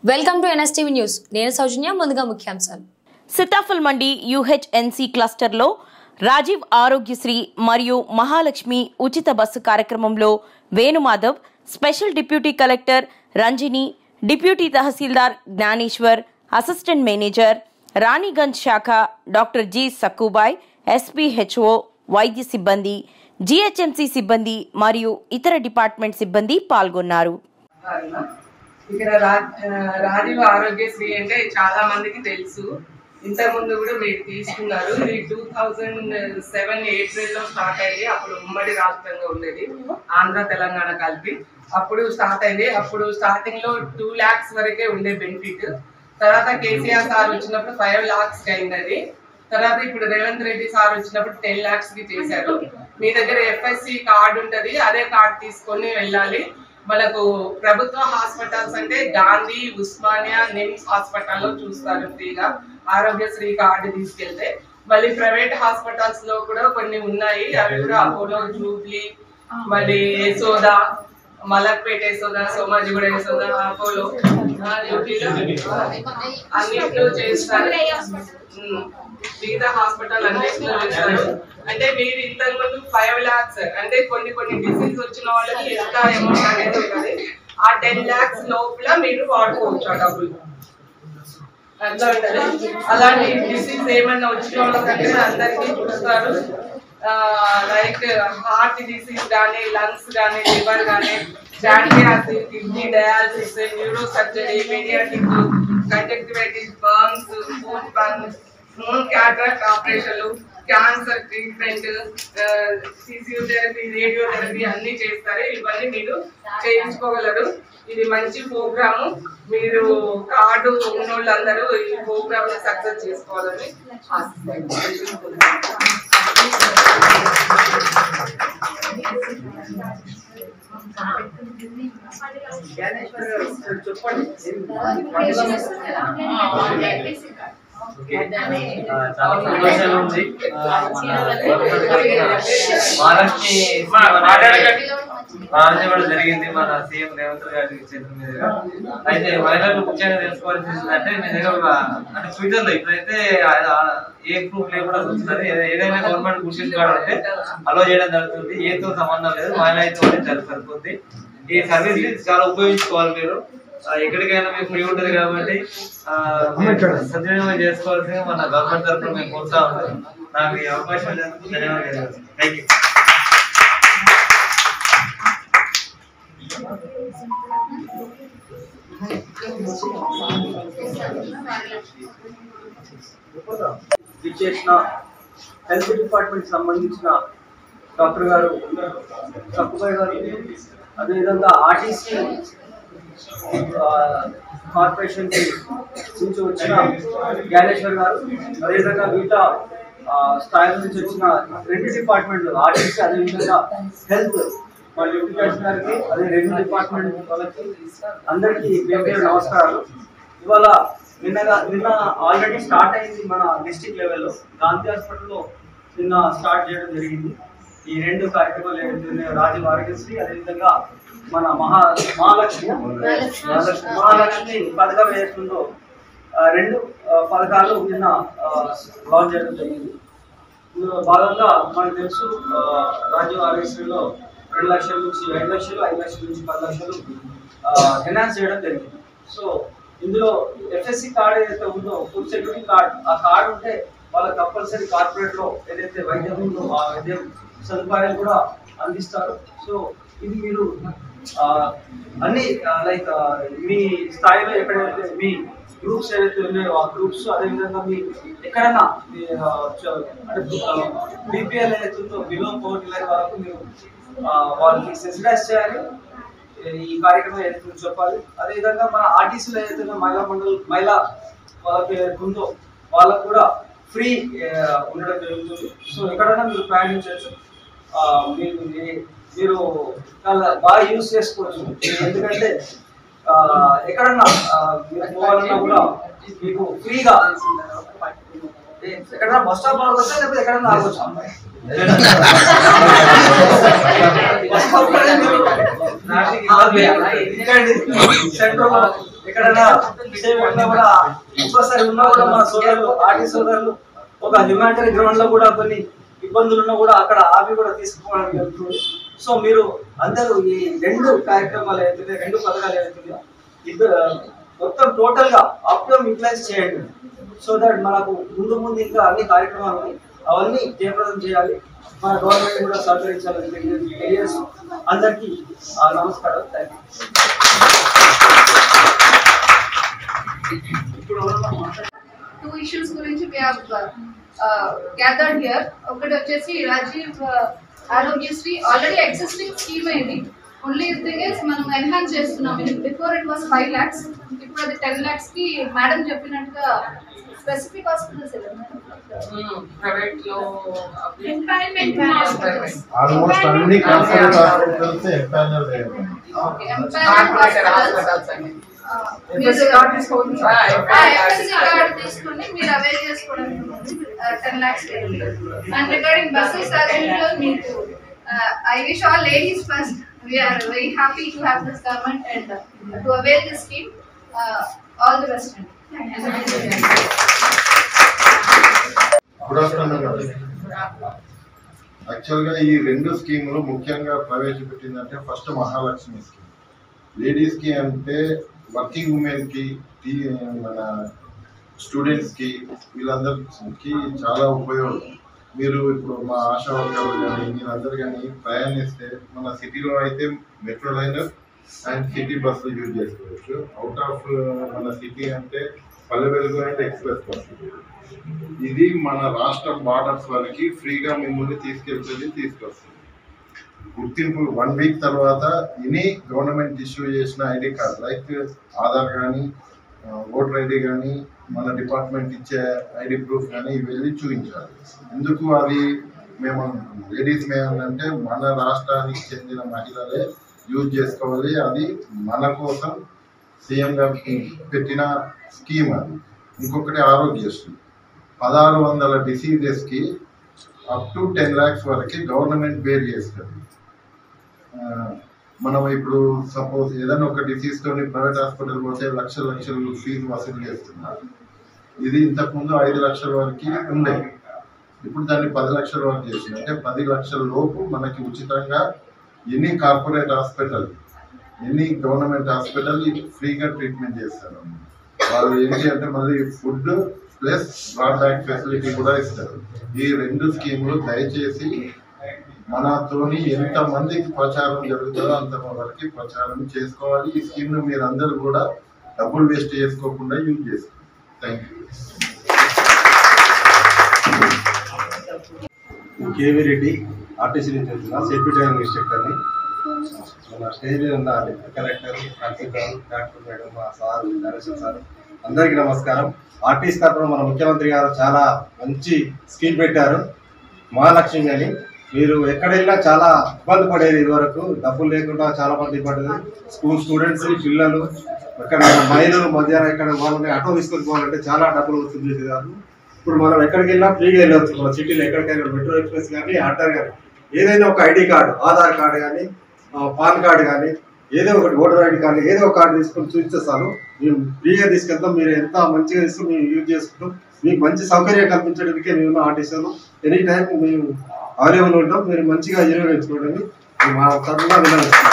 Welcome to NSTV news. నేను సౌజన్య. ముందుగా ముఖ్యాంశాలు. సీతాఫల్ మండి యూహెచ్ఎన్సీ క్లస్టర్లో రాజీవ్ ఆరోగ్యశ్రీ మరియు మహాలక్ష్మి ఉచిత బస్సు కార్యక్రమంలో Venumadhav, special deputy collector Ranjini, deputy tahsildar Gnaneshwar, assistant manager Raniganj శాఖ డాక్టర్ జి సక్కుబాయ్, ఎస్పీహెచ్ఓ, వైద్య సిబ్బంది, జీహెచ్ఎంసీ సిబ్బంది మరియు ఇతర డిపార్ట్మెంట్ సిబ్బంది పాల్గొన్నారు. ఇక్కడ రాజీవ్ ఆరోగ్యశ్రీ అంటే చాలా మందికి తెలుసు. ఇంతకుముందు కూడా మీరు తీసుకున్నారు. ఇది 2007 ఏప్రిల్లో స్టార్ట్ అయింది. అప్పుడు ఉమ్మడి రాష్ట్రంగా ఉండేది, ఆంధ్ర తెలంగాణ కలిపి. అప్పుడు స్టార్ట్ అయింది. అప్పుడు స్టార్టింగ్ లో 2 lakhs వరకే ఉండే బెనిఫిట్. తర్వాత కేసీఆర్ సార్ వచ్చినప్పుడు 5 lakhs అయింది అది. తర్వాత ఇప్పుడు రేవంత్ రెడ్డి సార్ వచ్చినప్పుడు 10 lakhs కి చేశారు. మీ దగ్గర ఎఫ్ఎస్సి కార్డు ఉంటుంది, అదే కార్డు తీసుకొని వెళ్ళాలి. మనకు ప్రభుత్వ హాస్పిటల్స్ అంటే గాంధీ, ఉస్మానియా, నిమ్స్ హాస్పిటల్లో చూస్తారు ఫ్రీగా ఆరోగ్యశ్రీ కార్డు తీసుకెళ్తే. మళ్ళీ ప్రైవేట్ హాస్పిటల్స్ లో కూడా కొన్ని ఉన్నాయి, అవి కూడా అపోలో, జూబ్లీ, మళ్ళీ యశోద, మలక్పేట యశోద, సోమాజిగూడ యశోద, అపోలో, అన్నిట్లో చేస్తారు. మిగతా హాస్పిటల్ అన్నిట్లో చేస్తారు. అంటే మీరు ఇంతకుముందు 5 lakhs అంటే కొన్ని డిసీజ్ వచ్చిన వాళ్ళకి ఎంత అమౌంట్ అనేది ఉంటుంది. ఆ 10 lakhs లోపల మీరు వాడుకోవచ్చు ఆ డబ్బులు. అట్లా ఉంటుంది. అలాంటి డిసీజ్ ఏమన్నా వచ్చిన వాళ్ళకంటే అందరికీ చూస్తారు. లైక్ హార్ట్ డిసీజ్ కానీ, లంగ్స్ కానీ, లివర్ కానీ, pancreas, kidney dialysis, neuro surgery, paediatric, conjunctivitis, burns, మూన్ క్యాటరాక్ట్ ఆపరేషన్లు, క్యాన్సర్ ట్రీట్మెంట్, ఫిజియోథెరపీ, రేడియోథెరపీ అన్ని చేస్తారు. ఇవన్నీ మీరు చేయించుకోగలరు. ఇది మంచి ప్రోగ్రాము. మీరు కార్డు ఉన్న వాళ్ళందరూ ఈ ప్రోగ్రామ్ సక్సెస్ చేసుకోవాలని చాలా సంతోషంగా ఉంది. కూడా జరిగింది మన సీఎం రేవంత్ గారి చేతుల మీదుగా. అయితే మహిళలు ముఖ్యంగా తెలుసుకోవాల్సింది అంటే మీ దగ్గర అంటే ఫ్యూచర్ లో ఇప్పుడైతే ఏ ప్రూఫ్ లేకుండా చూస్తున్నారు. ఏదైనా గవర్నమెంట్ గుర్తింపు కార్డు అంటే అలో చేయడం జరుగుతుంది. ఏతో సంబంధం లేదు, మహిళ అయితే సరిపోతుంది. ఈ సర్వీస్ చాలా ఉపయోగించుకోవాలి. మీరు ఎక్కడికైనా మీకు ఫ్రీ ఉంటుంది కాబట్టి సద్వినియోగం చేసుకోవాల్సింది మన గవర్నమెంట్ తరఫున మేము కోరుతా ఉంటాం. నాకు ఈ అవకాశం ధన్యవాదాలు. Thank you. చేసిన హెల్త్ డిపార్ట్మెంట్ సంబంధించిన డాక్టర్ గారు సక్కుబాయ్ గారు, అదేవిధంగా ఆర్టీసీ కార్పొరేషన్ నుంచి వచ్చిన జ్ఞానేశ్వర్ గారు, అదేవిధంగా మిగతా స్థాయి నుంచి వచ్చిన 2 డిపార్ట్మెంట్లు ఆర్టీసీ, అదేవిధంగా హెల్త్ మా డిప్యూటీ కలెక్టర్ గారికి, అదే రెవెన్యూ డిపార్ట్మెంట్ వాళ్ళకి అందరికీ పేరు నమస్కారాలు. ఇవాళ నిన్న ఆల్రెడీ స్టార్ట్ అయింది మన డిస్ట్రిక్ట్ లెవెల్లో. గాంధీ హాస్పిటల్లో నిన్న స్టార్ట్ చేయడం జరిగింది. ఈ 2 కార్యక్రమాలు ఏవైతే రాజీవ్ ఆరోగ్యశ్రీ, అదేవిధంగా మన మహాలక్ష్మి పథకం ఏదైతుందో 2 పథకాలు నిన్న లాంచ్ చేయడం జరిగింది. ఇందులో భాగంగా మనకు తెలుసు రాజీవ్ ఆరోగ్యశ్రీలో 2 లక్షల నుంచి 5 లక్షలు, 5 లక్షల నుంచి 10 లక్షలు ఎన్హాన్స్ చేయడం జరిగింది. సో ఇందులో ఎఫ్ఎస్సి కార్డు ఏదైతే ఉందో, ఫుడ్ సెక్యూరిటీ కార్డు, ఆ కార్డు ఉంటే వాళ్ళకి కంపల్సరీ కార్పొరేట్ లో ఏదైతే వైద్యం ఉందో ఆ వైద్యం సదుపాయాలు కూడా అందిస్తారు. సో ఇది మీరు అన్ని లైక్ మీ స్థాయిలో ఎక్కడైతే మీ గ్రూప్స్ ఏవైతే ఉన్నాయో ఆ గ్రూప్స్, అదేవిధంగా మీ ఎక్కడైనా అంటే బీపీఎల్ ఏదైతే ఉందో బిలో పోవర్టీ లైన్ వరకు మీరు వాళ్ళకి సెన్సిటైజ్ చేయాలి. ఈ కార్యక్రమం ఏదైతే చెప్పాలి. అదేవిధంగా మన ఆర్టీసీలో ఏదైతే మహిళా వాళ్ళకి ఏదైతే ఉందో వాళ్ళకు కూడా ఫ్రీ ఉండడం జరుగుతుంది. సో ఎక్కడైనా మీరు ప్రయాణించవచ్చు. మీరు చాలా బాగా యూజ్ చేసుకోవచ్చు. ఎందుకంటే ఎక్కడన్నా మీరు పోవాలన్నా కూడా మీకు ఫ్రీగా ఎక్కడన్నా బస్ స్టాప్ ఆగొచ్చా, లేకపోతే ఎక్కడన్నా ఆగొచ్చా? సెంట్రల్ ఎక్కడైనా సేమ్ ఉన్నా కూడా ఒక్కోసారి ఉన్నా కూడా మన సోదరులు ఆర్టీ సోదరులు ఒక హ్యుమానిటరీ గ్రౌండ్ లో కూడా కొన్ని ఇబ్బందులు ఉన్నా కూడా అక్కడ ఆపి కూడా తీసుకుపోవడం జరుగుతుంది. సో మీరు అందరూ ఈ రెండు కార్యక్రమాలు ఏదైతే రెండు పథకాలు ఏదైతుందో మొత్తం టోటల్ గా ఆప్టిమం యూటిలైజ్ చేయండి. సో దట్ మనకు ముందు ఇంకా అన్ని కార్యక్రమాలు అవన్నీ జయప్రదం చేయాలి. మన గవర్నమెంట్ కూడా సహకరించాలని తెలియజేస్తూ అందరికీ నమస్కారం. Thank you. Two issues గురించి we have gathered here. ఒకటి వచ్చేసి Rajiv Aarogyasri already existing scheme ఇది. ఓన్లీ థింగ్ ఇస్ మనం ఎన్హాన్స్ చేస్తున్నాం. బిఫోర్ ఇట్ వాస్ 5 lakhs, ఇప్పుడు అది 10 lakhs కి మేడం చెప్పినట్టుగా స్పెసిఫిక్ హాస్పిటల్స్ ప్రైవేట్ లో ఆల్మోస్ట్ అన్ని కార్పొరేట్ హాస్పిటల్స్ ఎంపానల్ అయ్యాయి. తీసుకుని మీరు అవైల్ చేసుకోవడానికి 10 lakhs. And regarding buses as usual మీకు I wish all ladies first. We are very happy to have this government and to avail this scheme. All the best. Good afternoon. యాక్చువల్గా ఈ రెండు స్కీములు ముఖ్యంగా ప్రవేశపెట్టిందంటే ఫస్ట్ మహాలక్ష్మి స్కీమ్. లేడీస్కి అంటే working ఉమెన్కి, మన స్టూడెంట్స్కి, వీళ్ళందరికీ చాలా ఉపయోగం. మీరు ఇప్పుడు మా ఆశా వర్గాలు కానీ మీరందరూ కానీ ప్రయాణిస్తే మన సిటీలో అయితే మెట్రో లైనర్ అండ్ సిటీ బస్సులు యూజ్ చేసుకోవచ్చు. అవుట్ ఆఫ్ మన సిటీ అంటే Palle Velugu and express bus. ఇది మన రాష్ట్ర బార్డర్స్ వరకు ఫ్రీగా మిమ్మల్ని తీసుకొస్తుంది. గుర్తింపు 1 week తర్వాత ఎనీ గవర్నమెంట్ ఇష్యూ చేసిన ఐడి కార్డ్ లైక్ ఆధార్ కానీ, ఓటర్ ఐడి కానీ, మన డిపార్ట్మెంట్ ఇచ్చే ఐడి ప్రూఫ్ కానీ వెళ్ళి చూపించాలి. ఎందుకు అది మేము లేడీస్ అంటే మన రాష్ట్రానికి చెందిన మహిళలే యూజ్ చేసుకోవాలి. అది మన కోసం సీఎం గారు పెట్టిన స్కీమ్. అది ఇంకొకటి ఆరోగ్యశ్రీ 1600 డిసీజెస్కి అప్ టు 10 lakhs వరకు గవర్నమెంట్ బేర్ చేస్తుంది. మనం ఇప్పుడు సపోజ్ ఏదైనా ఒక డిసీజ్తోని ప్రైవేట్ హాస్పిటల్ పోతే లక్షలు ఫీజు వసూలు చేస్తున్నారు. ఇది ఇంతకుముందు 5 లక్షల వరకు ఉండేది. ఇప్పుడు దాన్ని 10 లక్షల వరకు చేసింది. అంటే 10 లక్షల లోపు మనకి ఉచితంగా ఎన్ని కార్పొరేట్ హాస్పిటల్, ఎన్ని గవర్నమెంట్ హాస్పిటల్ ఫ్రీగా ట్రీట్మెంట్ చేస్తారు. వాళ్ళు ఏంటి అంటే మళ్ళీ ఫుడ్ ప్లస్ బ్రాడ్బ్యాండ్ ఫెసిలిటీ కూడా ఇస్తారు. ఈ రెండు స్కీములు దయచేసి మనతోని ఎంతమందికి ప్రచారం జరుగుతుందో అంతవరకు ప్రచారం చేసుకోవాలి. ఈ స్కీమ్ను మీరు అందరూ కూడా డబ్బులు వేస్ట్ చేసుకోకుండా యూజ్ చేసుకోండి. Thank you. KV Reddy RTC నుంచి వచ్చిన సేఫ్టీ డ్రైవింగ్ ఇన్స్ట్రక్టర్ని. మన స్టేజ్ మీద ఉన్న కలెక్టర్, ప్రిన్సిపల్, డాక్టర్ మేడం, మా సార్, డైరెక్టర్ సార్ అందరికీ నమస్కారం. ఆర్టీసీ తరఫున మన ముఖ్యమంత్రి గారు చాలా మంచి స్కీమ్ పెట్టారు, మహాలక్ష్మి అని. మీరు ఎక్కడైనా చాలా ఇబ్బంది పడేది, ఇదివరకు డబ్బులు లేకుండా చాలా మంది పడేది. స్టూడెంట్స్, పిల్లలు, ఎక్కడ మహిళలు మధ్యాహ్నం ఎక్కడ వాళ్ళని ఆటో తీసుకొని పోవాలంటే చాలా డబ్బులు వస్తుంది చేసేదారు. ఇప్పుడు మనం ఎక్కడికి వెళ్ళినా ఫ్రీగా వెళ్ళవచ్చు. మన సిటీలో ఎక్కడికైనా మెట్రో ఎక్స్ప్రెస్ కానీ, ఆర్డర్ కానీ, ఏదైనా ఒక ఐడి కార్డు, ఆధార్ కార్డు కానీ, పాన్ కార్డు కానీ, ఏదో ఒకటి ఓటర్ ఐడి కానీ ఏదో ఒక కార్డు తీసుకొని చూపించేస్తాను. మేము ఫ్రీగా తీసుకెళ్తాం. మీరు ఎంత మంచిగా తీసుకుని మేము యూజ్ చేసుకుంటాం. మీకు మంచి సౌకర్యం కల్పించడానికే మేము ఆర్టీసీలో ఎనీ టైం మేము అవైలబుల్ ఉంటాం. మీరు మంచిగా వినియోగించుకోవడానికి మా తరఫున వినియోగిస్తాం.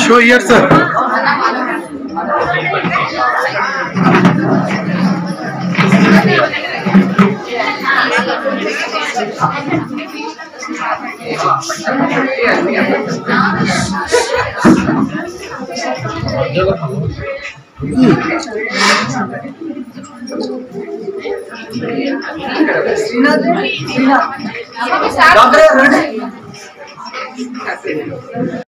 Show here, sir. Srinath doctor